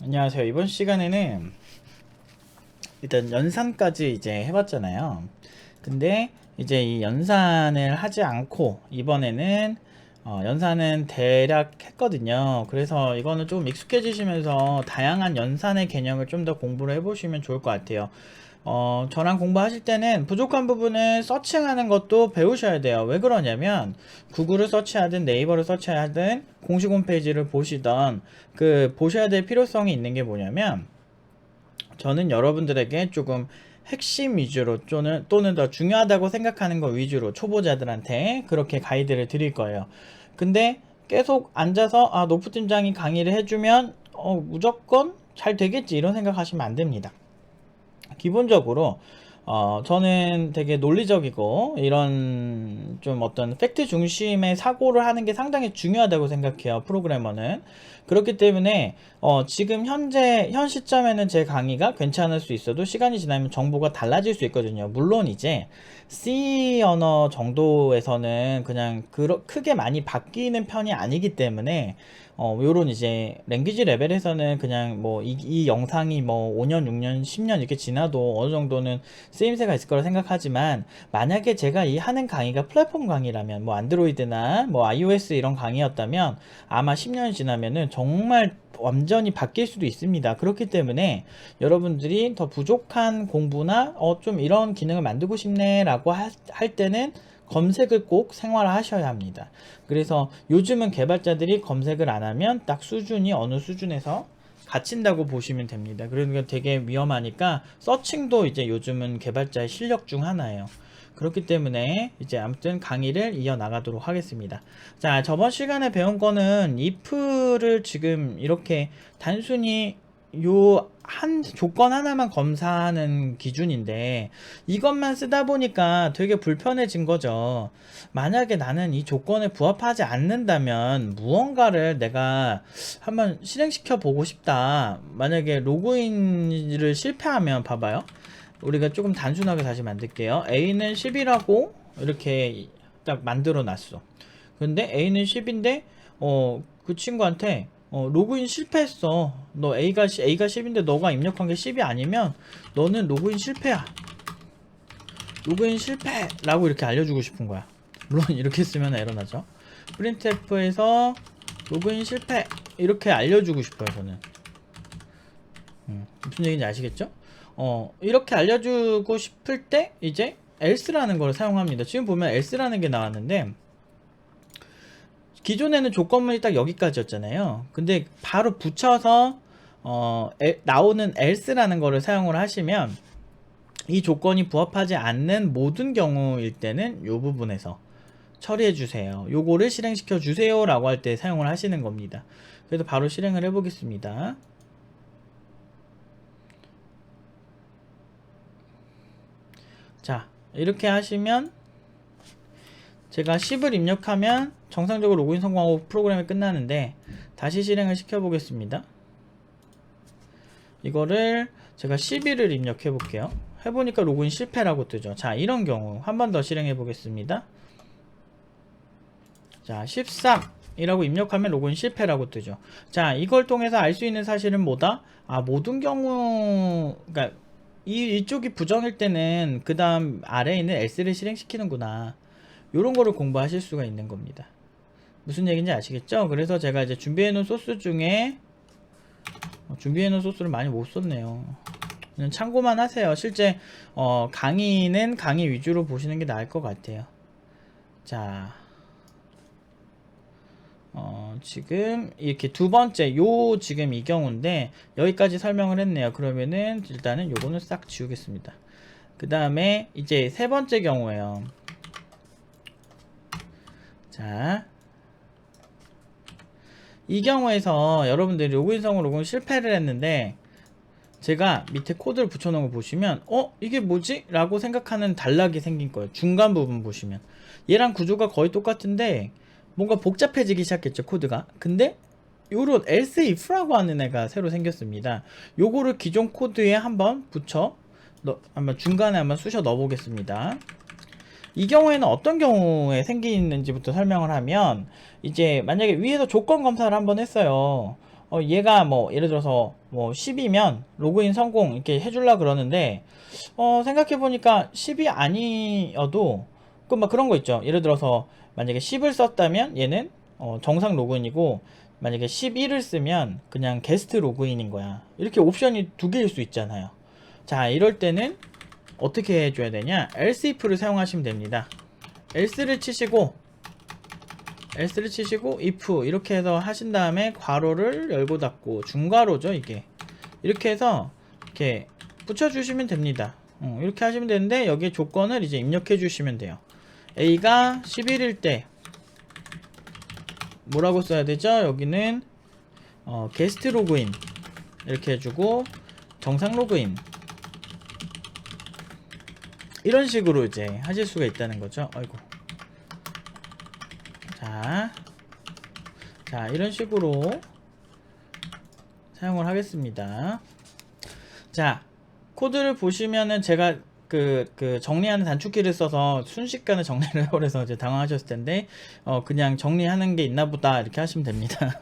안녕하세요. 이번 시간에는 일단 연산까지 이제 해봤잖아요. 근데 이제 이 연산을 하지 않고 이번에는 연산은 대략 했거든요. 그래서 이거는 좀 익숙해지시면서 다양한 연산의 개념을 좀 더 공부를 해보시면 좋을 것 같아요. 저랑 공부하실 때는 부족한 부분을 서칭하는 것도 배우셔야 돼요. 왜 그러냐면 구글을 서치하든 네이버를 서치하든 공식 홈페이지를 보시던 그 보셔야 될 필요성이 있는 게 뭐냐면 저는 여러분들에게 조금 핵심 위주로 또는 더 중요하다고 생각하는 거 위주로 초보자들한테 그렇게 가이드를 드릴 거예요. 근데 계속 앉아서 노프 팀장이 강의를 해주면 무조건 잘 되겠지 이런 생각하시면 안 됩니다. 기본적으로 저는 되게 논리적이고 이런 좀 어떤 팩트 중심의 사고를 하는 게 상당히 중요하다고 생각해요. 프로그래머는. 그렇기 때문에 지금 현 시점에는 제 강의가 괜찮을 수 있어도 시간이 지나면 정보가 달라질 수 있거든요. 물론 이제 C 언어 정도에서는 그냥 크게 많이 바뀌는 편이 아니기 때문에 요런 이제 랭귀지 레벨에서는 그냥 뭐 이 영상이 뭐 5년, 6년, 10년 이렇게 지나도 어느 정도는 쓰임새가 있을 거라 생각하지만 만약에 제가 이 하는 강의가 플랫폼 강의라면 뭐 안드로이드나 뭐 iOS 이런 강의였다면 아마 10년이 지나면은 정말 완전히 바뀔 수도 있습니다. 그렇기 때문에 여러분들이 더 부족한 공부나 좀 이런 기능을 만들고 싶네 라고 할 때는 검색을 꼭 생활화 하셔야 합니다. 그래서 요즘은 개발자들이 검색을 안 하면 딱 수준이 어느 수준에서 갇힌다고 보시면 됩니다. 그러니까 되게 위험하니까 서칭도 이제 요즘은 개발자의 실력 중 하나예요. 그렇기 때문에 이제 아무튼 강의를 이어나가도록 하겠습니다. 자, 저번 시간에 배운 거는 if를 지금 이렇게 단순히 요 한 조건 하나만 검사하는 기준인데 이것만 쓰다 보니까 되게 불편해진 거죠. 만약에 나는 이 조건에 부합하지 않는다면 무언가를 내가 한번 실행시켜 보고 싶다. 만약에 로그인을 실패하면 봐봐요. 우리가 조금 단순하게 다시 만들게요. A는 10이라고 이렇게 딱 만들어 놨어. 근데 A는 10인데 그 친구한테 로그인 실패했어. 너 A가 10인데 너가 입력한 게 10이 아니면 너는 로그인 실패야. 로그인 실패라고 이렇게 알려주고 싶은 거야. 물론 이렇게 쓰면 에러 나죠. printf에서 로그인 실패 이렇게 알려주고 싶어요. 저는 무슨 얘기인지 아시겠죠? 이렇게 알려주고 싶을 때 이제 else라는 걸 사용합니다. 지금 보면 else라는 게 나왔는데 기존에는 조건문이 딱 여기까지였잖아요. 근데 바로 붙여서 나오는 else라는 거를 사용을 하시면 이 조건이 부합하지 않는 모든 경우일 때는 이 부분에서 처리해 주세요. 요거를 실행시켜 주세요 라고 할 때 사용을 하시는 겁니다. 그래서 바로 실행을 해 보겠습니다. 자, 이렇게 하시면 제가 10을 입력하면 정상적으로 로그인 성공하고 프로그램이 끝나는데 다시 실행을 시켜 보겠습니다. 이거를 제가 11을 입력해 볼게요. 해보니까 로그인 실패라고 뜨죠. 자, 이런 경우 한 번 더 실행해 보겠습니다. 자, 13 이라고 입력하면 로그인 실패라고 뜨죠. 자, 이걸 통해서 알 수 있는 사실은 뭐다? 모든 경우 그러니까 이쪽이 부정일 때는 그 다음 아래에 있는 else를 실행시키는구나, 요런 거를 공부하실 수가 있는 겁니다. 무슨 얘기인지 아시겠죠? 그래서 제가 이제 준비해 놓은 소스 중에 준비해 놓은 소스를 많이 못 썼네요. 그냥 참고만 하세요. 실제 강의는 강의 위주로 보시는 게 나을 것 같아요. 자, 지금 이렇게 두 번째 지금 이 경우인데 여기까지 설명을 했네요. 그러면은 일단은 요거는 싹 지우겠습니다. 그 다음에 이제 세 번째 경우에요. 자, 이 경우에서 여러분들이 로그인 성공 로그인 실패를 했는데 제가 밑에 코드를 붙여놓은 거 보시면 이게 뭐지? 라고 생각하는 단락이 생긴 거예요. 중간 부분 보시면 얘랑 구조가 거의 똑같은데 뭔가 복잡해지기 시작했죠, 코드가. 근데 요런 else if라고 하는 애가 새로 생겼습니다. 요거를 기존 코드에 한번 한번 중간에 한번 쑤셔 넣어 보겠습니다. 이 경우에는 어떤 경우에 생기는지부터 설명을 하면, 이제 만약에 위에서 조건 검사를 한번 했어요. 얘가 뭐 예를 들어서 뭐 10이면 로그인 성공 이렇게 해줄라 그러는데 생각해보니까 10이 아니어도 그 막 그런 거 있죠. 예를 들어서 만약에 10을 썼다면 얘는 정상 로그인이고, 만약에 11을 쓰면 그냥 게스트 로그인인 거야. 이렇게 옵션이 두 개일 수 있잖아요. 자, 이럴 때는 어떻게 해줘야 되냐, else if를 사용하시면 됩니다. else를 치시고 if 이렇게 해서 하신 다음에 괄호를 열고 닫고, 중괄호죠 이게. 이렇게 해서 이렇게 붙여주시면 됩니다. 이렇게 하시면 되는데, 여기에 조건을 이제 입력해 주시면 돼요. A가 11일 때 뭐라고 써야 되죠? 여기는 게스트 로그인 이렇게 해주고, 정상 로그인 이런 식으로 이제 하실 수가 있다는 거죠. 아이고. 자, 이런 식으로 사용을 하겠습니다. 자, 코드를 보시면은 제가 그 정리하는 단축키를 써서 순식간에 정리를 해버려서 이제 당황하셨을 텐데, 그냥 정리하는 게 있나 보다 이렇게 하시면 됩니다.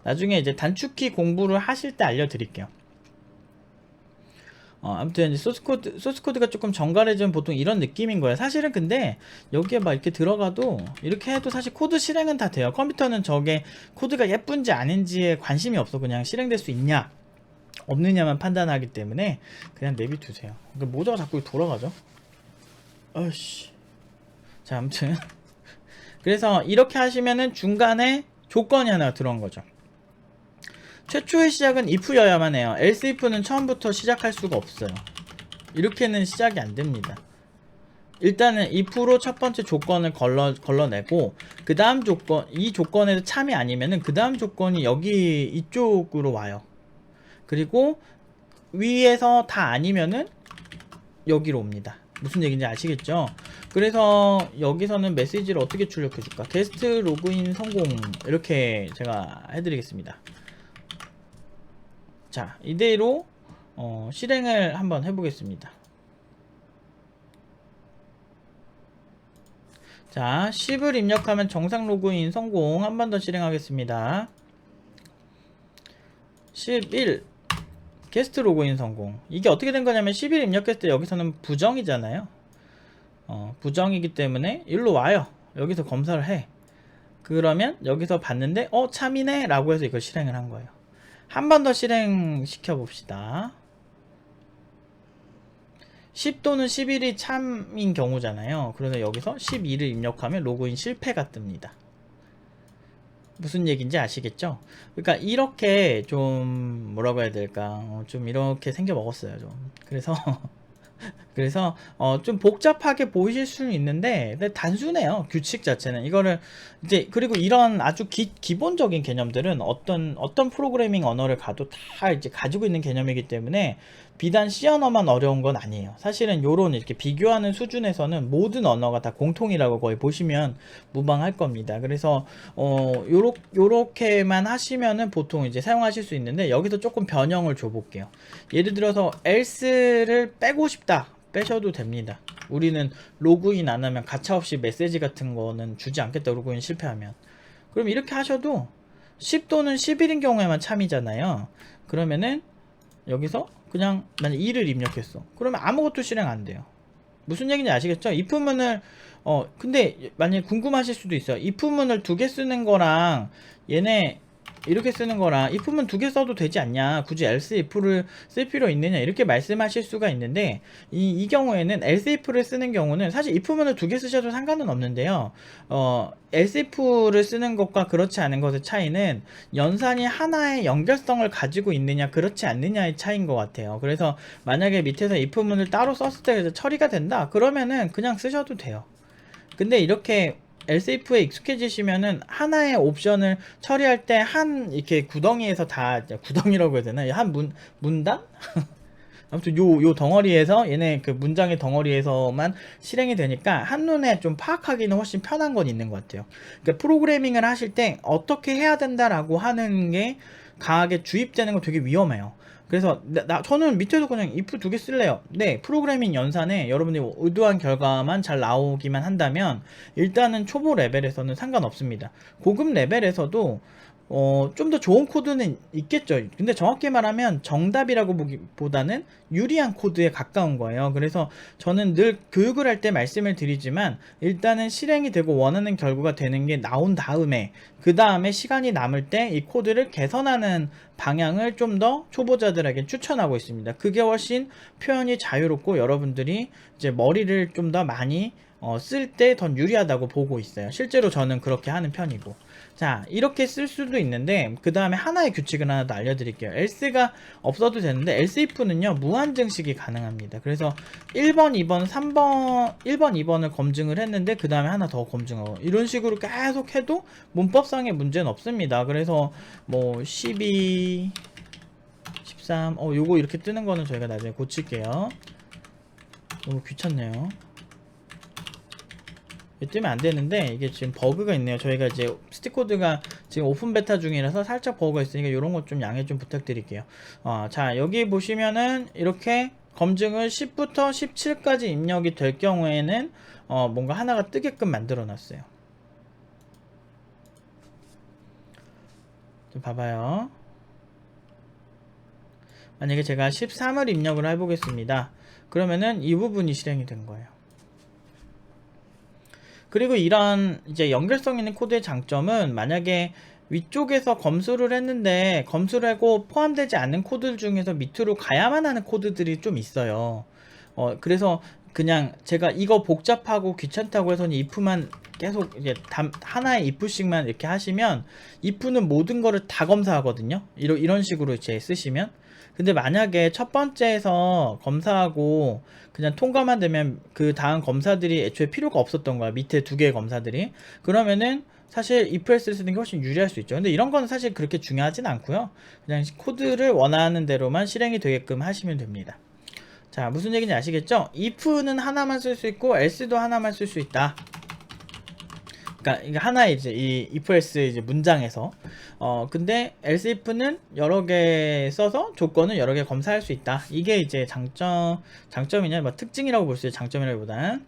나중에 이제 단축키 공부를 하실 때 알려드릴게요. 아무튼 소스코드가 조금 정갈해지면 보통 이런 느낌인 거예요. 사실은 근데 여기에 막 이렇게 들어가도, 이렇게 해도 사실 코드 실행은 다 돼요. 컴퓨터는 저게 코드가 예쁜지 아닌지에 관심이 없어. 그냥 실행될 수 있냐 없느냐만 판단하기 때문에 그냥 내비두세요. 그러니까 모자가 자꾸 돌아가죠. 아씨. 자, 아무튼 그래서 이렇게 하시면은 중간에 조건이 하나 들어온 거죠. 최초의 시작은 if여야만 해요. else if는 처음부터 시작할 수가 없어요. 이렇게는 시작이 안 됩니다. 일단은 if로 첫 번째 조건을 걸러내고, 그 다음 조건, 이 조건에도 참이 아니면은 그 다음 조건이 여기 이쪽으로 와요. 그리고 위에서 다 아니면은 여기로 옵니다. 무슨 얘기인지 아시겠죠? 그래서 여기서는 메시지를 어떻게 출력해 줄까? 게스트 로그인 성공 이렇게 제가 해드리겠습니다. 자, 이대로 실행을 한번 해보겠습니다. 자, 10을 입력하면 정상 로그인 성공. 한 번 더 실행하겠습니다. 11 게스트 로그인 성공. 이게 어떻게 된 거냐면, 11 입력했을 때 여기서는 부정이잖아요. 부정이기 때문에 일로 와요. 여기서 검사를 해. 그러면 여기서 봤는데 참이네 라고 해서 이걸 실행을 한 거예요. 한 번 더 실행시켜 봅시다. 10 또는 11이 참인 경우잖아요. 그래서 여기서 12를 입력하면 로그인 실패가 뜹니다. 무슨 얘기인지 아시겠죠? 그러니까 이렇게 좀 뭐라고 해야 될까, 좀 이렇게 생겨 먹었어요 좀. 그래서 좀 복잡하게 보이실 수는 있는데, 근데 단순해요 규칙 자체는. 이거를 이제, 그리고 이런 아주 기본적인 개념들은 어떤 프로그래밍 언어를 가도 다 이제 가지고 있는 개념이기 때문에, 비단 C 언어만 어려운 건 아니에요. 사실은 요런 이렇게 비교하는 수준에서는 모든 언어가 다 공통이라고 거의 보시면 무방할 겁니다. 그래서 요렇게만 하시면은 보통 이제 사용하실 수 있는데, 여기서 조금 변형을 줘 볼게요. 예를 들어서 else를 빼고 싶다, 빼셔도 됩니다. 우리는 로그인 안 하면 가차없이 메시지 같은 거는 주지 않겠다, 로그인 실패하면. 그럼 이렇게 하셔도 10 또는 11인 경우에만 참이잖아요. 그러면은 여기서 그냥 만약 2를 입력했어. 그러면 아무것도 실행 안 돼요. 무슨 얘기인지 아시겠죠? if문을 근데 만약에 궁금하실 수도 있어요. if문을 두 개 쓰는 거랑 얘네 이렇게 쓰는 거랑 if문 두 개 써도 되지 않냐, 굳이 else if를 쓸 필요 있느냐, 이렇게 말씀하실 수가 있는데, 이 경우에는 else if를 쓰는 경우는 사실 if문을 두 개 쓰셔도 상관은 없는데요. else if를 쓰는 것과 그렇지 않은 것의 차이는 연산이 하나의 연결성을 가지고 있느냐 그렇지 않느냐의 차이인 것 같아요. 그래서 만약에 밑에서 if문을 따로 썼을 때 처리가 된다 그러면은 그냥 쓰셔도 돼요. 근데 이렇게 else if에 익숙해지시면은 하나의 옵션을 처리할 때 한 이렇게 구덩이에서 다, 구덩이라고 해야 되나, 한 문단? 아무튼 요 덩어리에서, 얘네 그 문장의 덩어리에서만 실행이 되니까 한눈에 좀 파악하기는 훨씬 편한 건 있는 것 같아요. 그러니까 프로그래밍을 하실 때 어떻게 해야 된다라고 하는 게 강하게 주입되는 건 되게 위험해요. 그래서 저는 밑에도 그냥 if 두 개 쓸래요. 네, 프로그래밍 연산에 여러분이 의도한 결과만 잘 나오기만 한다면 일단은 초보 레벨에서는 상관없습니다. 고급 레벨에서도 좀 더 좋은 코드는 있겠죠. 근데 정확히 말하면 정답이라고 보기보다는 유리한 코드에 가까운 거예요. 그래서 저는 늘 교육을 할 때 말씀을 드리지만 일단은 실행이 되고 원하는 결과가 되는 게 나온 다음에 그 다음에 시간이 남을 때 이 코드를 개선하는 방향을 좀 더 초보자들에게 추천하고 있습니다. 그게 훨씬 표현이 자유롭고 여러분들이 이제 머리를 좀 더 많이 쓸 때 더 유리하다고 보고 있어요. 실제로 저는 그렇게 하는 편이고. 자, 이렇게 쓸 수도 있는데 그 다음에 하나의 규칙을 하나 더 알려드릴게요. else가 없어도 되는데 else if는요 무한 증식이 가능합니다. 그래서 1번, 2번, 3번, 1번, 2번을 검증을 했는데 그 다음에 하나 더 검증하고 이런 식으로 계속 해도 문법상의 문제는 없습니다. 그래서 뭐 12, 13, 요거 이렇게 뜨는 거는 저희가 나중에 고칠게요. 너무 귀찮네요. 뜨면 안 되는데 이게 지금 버그가 있네요. 저희가 이제 스틱코드가 지금 오픈 베타 중이라서 살짝 버그가 있으니까 이런 것 좀 양해 좀 부탁드릴게요. 자, 여기 보시면은 이렇게 검증을 10부터 17까지 입력이 될 경우에는 뭔가 하나가 뜨게끔 만들어 놨어요. 좀 봐봐요. 만약에 제가 13을 입력을 해보겠습니다. 그러면은 이 부분이 실행이 된 거예요. 그리고 이런 이제 연결성 있는 코드의 장점은 만약에 위쪽에서 검수를 했는데 검수를 하고 포함되지 않는 코드 중에서 밑으로 가야만 하는 코드들이 좀 있어요. 그래서 그냥 제가 이거 복잡하고 귀찮다고 해서 if만 계속 이제 하나의 if씩만 이렇게 하시면 if는 모든 거를 다 검사하거든요. 이런 식으로 이제 쓰시면. 근데 만약에 첫 번째에서 검사하고 그냥 통과만 되면 그 다음 검사들이 애초에 필요가 없었던 거야. 밑에 두 개의 검사들이. 그러면은 사실 if else를 쓰는 게 훨씬 유리할 수 있죠. 근데 이런 거는 사실 그렇게 중요하진 않고요. 그냥 코드를 원하는 대로만 실행이 되게끔 하시면 됩니다. 자, 무슨 얘기인지 아시겠죠? if는 하나만 쓸 수 있고 else도 하나만 쓸 수 있다. 그러니까 이게 하나의 이제 이 if else 이제 문장에서 근데 else if는 여러 개 써서 조건을 여러 개 검사할 수 있다. 이게 이제 장점이냐 뭐 특징이라고 볼 수 있어요. 장점이라기보다는.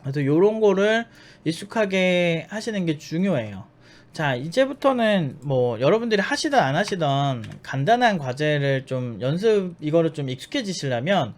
그래서 요런 거를 익숙하게 하시는 게 중요해요. 자, 이제부터는 뭐 여러분들이 하시든 안 하시든 간단한 과제를 좀 이거를 좀 익숙해지시려면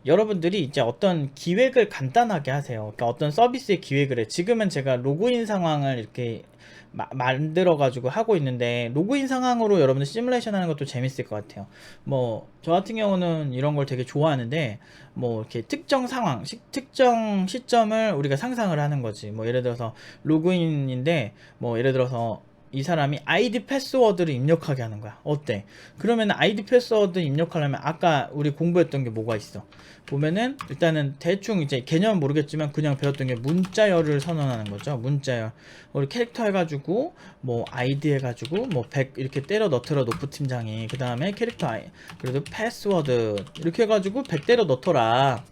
여러분들이 이제 어떤 기획을 간단하게 하세요. 그러니까 어떤 서비스의 기획을 해. 지금은 제가 로그인 상황을 이렇게 만들어 가지고 하고 있는데 로그인 상황으로 여러분들 시뮬레이션 하는 것도 재밌을 것 같아요. 뭐 저 같은 경우는 이런 걸 되게 좋아하는데 뭐 이렇게 특정 상황, 특정 시점을 우리가 상상을 하는 거지. 뭐 예를 들어서 로그인인데 뭐 예를 들어서 이 사람이 아이디 패스워드를 입력하게 하는 거야. 어때? 그러면 아이디 패스워드 입력하려면 아까 우리 공부했던 게 뭐가 있어? 보면은 일단은 대충 이제 개념은 모르겠지만 그냥 배웠던 게 문자열을 선언하는 거죠. 문자열. 우리 캐릭터 해가지고 뭐 아이디 해가지고 뭐 100 이렇게 때려 넣더라 노프 팀장이. 그 다음에 캐릭터 그래도 패스워드 이렇게 해가지고 100 때려 넣더라.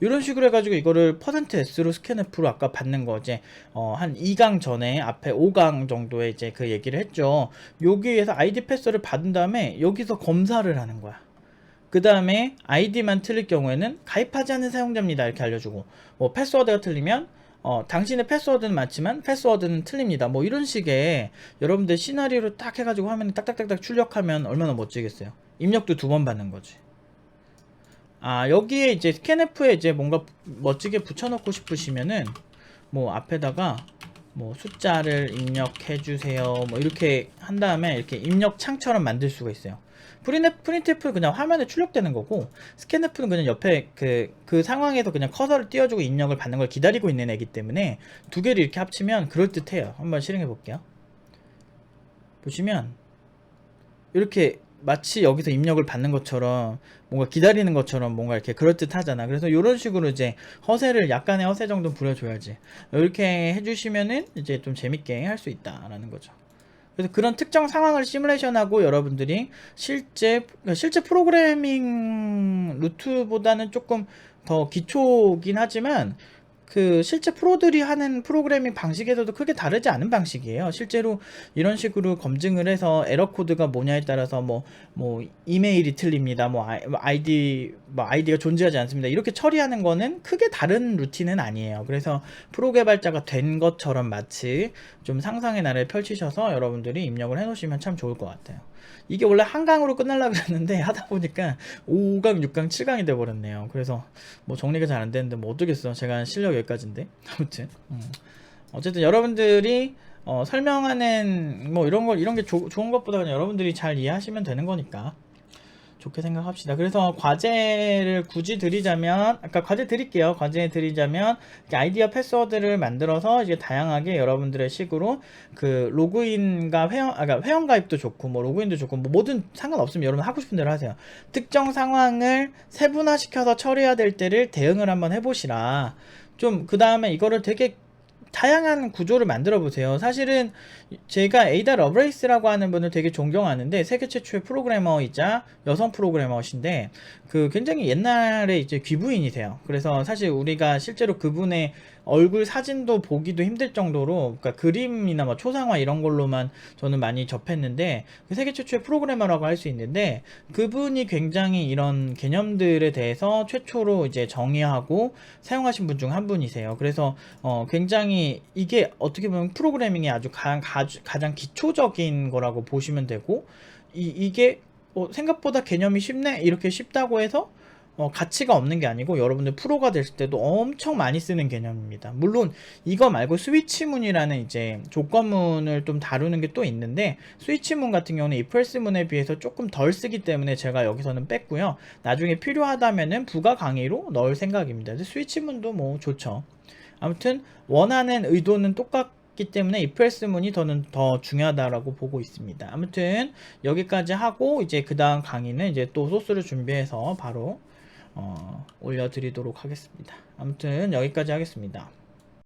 이런 식으로 해가지고 이거를 %s로 스캔F로 아까 받는 거 이제 한 2강 전에 앞에 5강 정도에 이제 그 얘기를 했죠. 여기에서 아이디 패스를 받은 다음에 여기서 검사를 하는 거야. 그 다음에 아이디만 틀릴 경우에는 가입하지 않은 사용자입니다 이렇게 알려주고 뭐 패스워드가 틀리면 당신의 패스워드는 맞지만 패스워드는 틀립니다. 뭐 이런 식의 여러분들 시나리오를 딱 해가지고 화면에 딱딱딱딱 출력하면 얼마나 멋지겠어요. 입력도 2번 받는 거지. 여기에 이제 스캔F에 이제 뭔가 멋지게 붙여넣고 싶으시면은 뭐 앞에다가 뭐 숫자를 입력해 주세요 뭐 이렇게 한 다음에 이렇게 입력 창처럼 만들 수가 있어요. 프린트F는 그냥 화면에 출력되는 거고 스캔F는 그냥 옆에 그 상황에서 그냥 커서를 띄워주고 입력을 받는 걸 기다리고 있는 애기 때문에 두 개를 이렇게 합치면 그럴듯해요. 한번 실행해 볼게요. 보시면 이렇게 마치 여기서 입력을 받는 것처럼 뭔가 기다리는 것처럼 뭔가 이렇게 그럴듯 하잖아. 그래서 이런 식으로 이제 허세를 약간의 허세 정도 부려줘야지. 이렇게 해주시면은 이제 좀 재밌게 할 수 있다라는 거죠. 그래서 그런 특정 상황을 시뮬레이션하고 여러분들이 실제 프로그래밍 루트보다는 조금 더 기초긴 하지만 그 실제 프로들이 하는 프로그래밍 방식에서도 크게 다르지 않은 방식이에요. 실제로 이런 식으로 검증을 해서 에러 코드가 뭐냐에 따라서 뭐 이메일이 틀립니다. 뭐 아이디가 존재하지 않습니다. 이렇게 처리하는 거는 크게 다른 루틴은 아니에요. 그래서 프로 개발자가 된 것처럼 마치 좀 상상의 나래를 펼치셔서 여러분들이 입력을 해 놓으시면 참 좋을 것 같아요. 이게 원래 한 강으로 끝날라 그랬는데 하다 보니까 5강, 6강, 7강이 돼 버렸네요. 그래서 뭐 정리가 잘 안 되는데 뭐 어쩌겠어. 제가 실력 여기까지인데. 아무튼 어쨌든 여러분들이 설명하는 뭐 이런 게 좋은 것보다 그냥 여러분들이 잘 이해하시면 되는 거니까 좋게 생각합시다. 그래서 과제를 굳이 드리자면, 아까 과제 드릴게요. 과제 드리자면 아이디어 패스워드를 만들어서 이제 다양하게 여러분들의 식으로 그 로그인과 회원 가입도 좋고 뭐 로그인도 좋고 뭐 뭐든 상관없으면 여러분 하고 싶은 대로 하세요. 특정 상황을 세분화시켜서 처리해야 될 때를 대응을 한번 해보시라. 좀 그 다음에 이거를 되게 다양한 구조를 만들어 보세요. 사실은 제가 에이다 러브레이스라고 하는 분을 되게 존경하는데 세계 최초의 프로그래머이자 여성 프로그래머신데 그 굉장히 옛날에 이제 귀부인이세요. 그래서 사실 우리가 실제로 그분의 얼굴 사진도 보기도 힘들 정도로 그러니까 그림이나 뭐 초상화 이런 걸로만 저는 많이 접했는데 그 세계 최초의 프로그래머라고 할 수 있는데 그분이 굉장히 이런 개념들에 대해서 최초로 이제 정의하고 사용하신 분 중 한 분이세요. 그래서 굉장히 이게 어떻게 보면 프로그래밍의 아주 가장 기초적인 거라고 보시면 되고 이게 생각보다 개념이 쉽네 이렇게 쉽다고 해서 가치가 없는 게 아니고 여러분들 프로가 됐을 때도 엄청 많이 쓰는 개념입니다. 물론 이거 말고 스위치문이라는 이제 조건문을 좀 다루는 게 또 있는데 스위치문 같은 경우는 if else 문에 비해서 조금 덜 쓰기 때문에 제가 여기서는 뺐고요. 나중에 필요하다면은 부가 강의로 넣을 생각입니다. 스위치문도 뭐 좋죠. 아무튼 원하는 의도는 똑같기 때문에 if else 문이 저는 더 중요하다라고 보고 있습니다. 아무튼 여기까지 하고 이제 그 다음 강의는 이제 또 소스를 준비해서 바로 올려드리도록 하겠습니다. 아무튼 여기까지 하겠습니다.